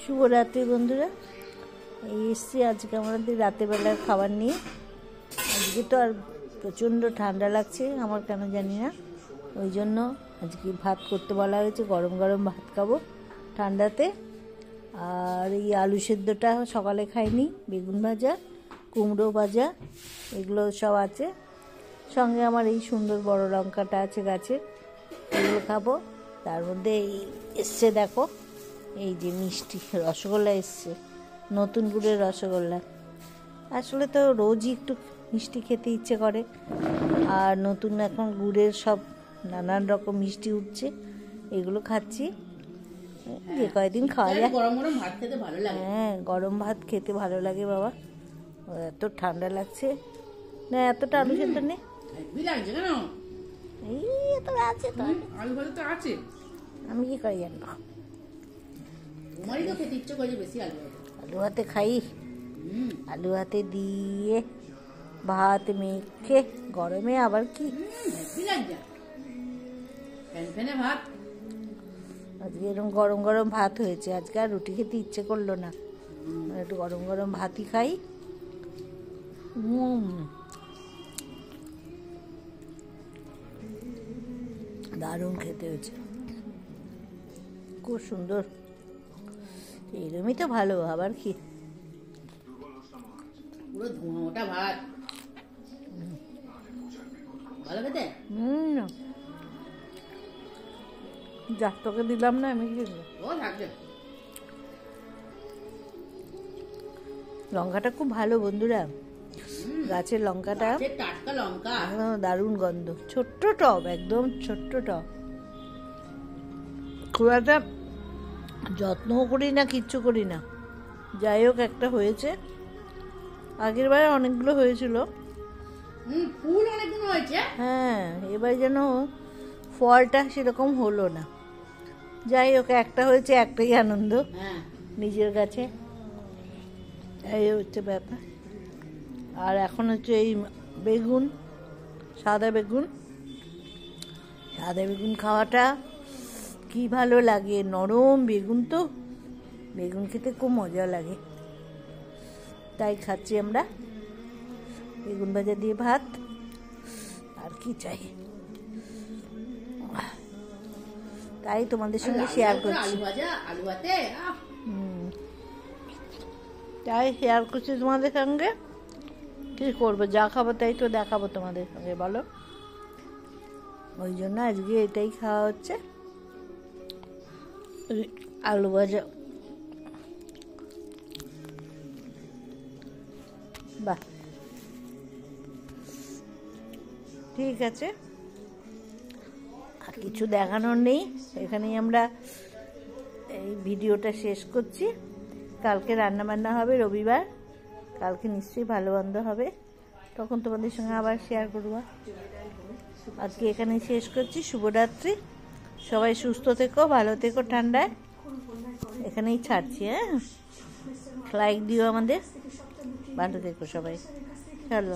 শুভরাত্রি বন্ধুরা। এই এসছি আজকে আমাদের রাতেরবেলার খাবার নিয়ে। আজকে তো আর প্রচণ্ড ঠান্ডা লাগছে, আমার কেন জানি না, ওই জন্য আজকে ভাত করতে বলা হয়েছে। গরম গরম ভাত খাবো ঠান্ডাতে। আর এই আলু সেদ্ধটা সকালে খাইনি, বেগুন ভাজা, কুমড়ো ভাজা, এগুলো সব আছে। সঙ্গে আমার এই সুন্দর বড় লঙ্কাটা আছে গাছে, এগুলো খাবো। তার মধ্যে এই এসছে দেখো, এই যে মিষ্টি রসগোল্লা এসছে, নতুন গুড়ের রসগোল্লা। আসলে তো রোজই একটু মিষ্টি খেতে ইচ্ছে করে, আর নতুন এখন গুড়ের সব নানান রকম মিষ্টি উঠছে, এগুলো খাচ্ছি। যে কয়েকদিন খাওয়া যায়। গরম গরম ভাত খেতে ভালো লাগে। হ্যাঁ, গরম ভাত খেতে ভালো লাগে বাবা। এত ঠান্ডা লাগছে না, এতটা আলু সেদ্ধ নেই, হেভি লাগছে কেন? এই এত আছে তো, আলু ভাজা তো আছে, আমি কি করে জানবো? তোমারই তো খেতে ইচ্ছে করে বেশি আলু ভাজা। আলু ভাতে খাই, আলু ভাতে দিয়ে ভাত মেখে, গরমে আবার কি হেভি লাগছে, ফ্যান ফ্যানে ভাত। আজকে এরকম গরম গরম ভাত হয়েছে, আজকে আর রুটি খেতে ইচ্ছে করলো না, একটু গরম গরম ভাতই খাই। দারুণ খেতে হয়েছে, খুব সুন্দর। এরমই তো ভালো, আবার কি। পুরো ধোঁয়া ওটা ভাত, ভালো খেতে। যা তোকে দিলাম না, আমি কি ও থাকবে। লঙ্কাটা খুব ভালো বন্ধুরা, গাছের লঙ্কাটা টাটকা লঙ্কা, একদম দারুণ গন্ধ। ছোট্ট টব, একদম ছোট্ট টব, খুব একটা যত্নও করি না, কিচ্ছু করি না। যাই হোক, একটা হয়েছে, আগের বারে অনেকগুলো হয়েছিল। ফুল অনেকগুলো হয়েছে। হ্যাঁ, এবার যেন ফলটা সেরকম হলো না। যাই হোক, একটা হয়েছে, একটাই আনন্দ হ্যাঁ, নিজের কাছে, এই হচ্ছে ব্যাপার। আর এখন হচ্ছে এই বেগুন, সাদা বেগুন, সাদা বেগুন খাওয়াটা কি ভালো লাগে, নরম বেগুন তো, বেগুন খেতে খুব মজা লাগে, তাই খাচ্ছি আমরা। বেগুন ভাজা দিয়ে ভাত, আর কি চাই, তাই তোমাদের সঙ্গে শেয়ার করছি। আলু ভাজা, আলু ভাতে, তাই শেয়ার করছি তোমাদের সঙ্গে। কি করবো, যা খাবো তাই তো দেখাবো তোমাদের সঙ্গে, বলো। ওই জন্য আজকে এটাই খাওয়া হচ্ছে, আলু ভাজা। বাহ, ঠিক আছে, আর কিছু দেখানোর নেই, এখানেই আমরা এই ভিডিওটা শেষ করছি। কালকে রান্না বান্না হবে, রবিবার, কালকে নিশ্চয়ই ভালো মন্দ হবে, তখন তোমাদের সঙ্গে আবার শেয়ার করবো। আজকে এখানে শেষ করছি, শুভরাত্রি, সবাই সুস্থ থেকো, ভালো থেকো, ঠান্ডায় এখানেই ছাড়ছি। হ্যাঁ, লাইক দিও আমাদের, ভালো থেকো সবাই, চলো।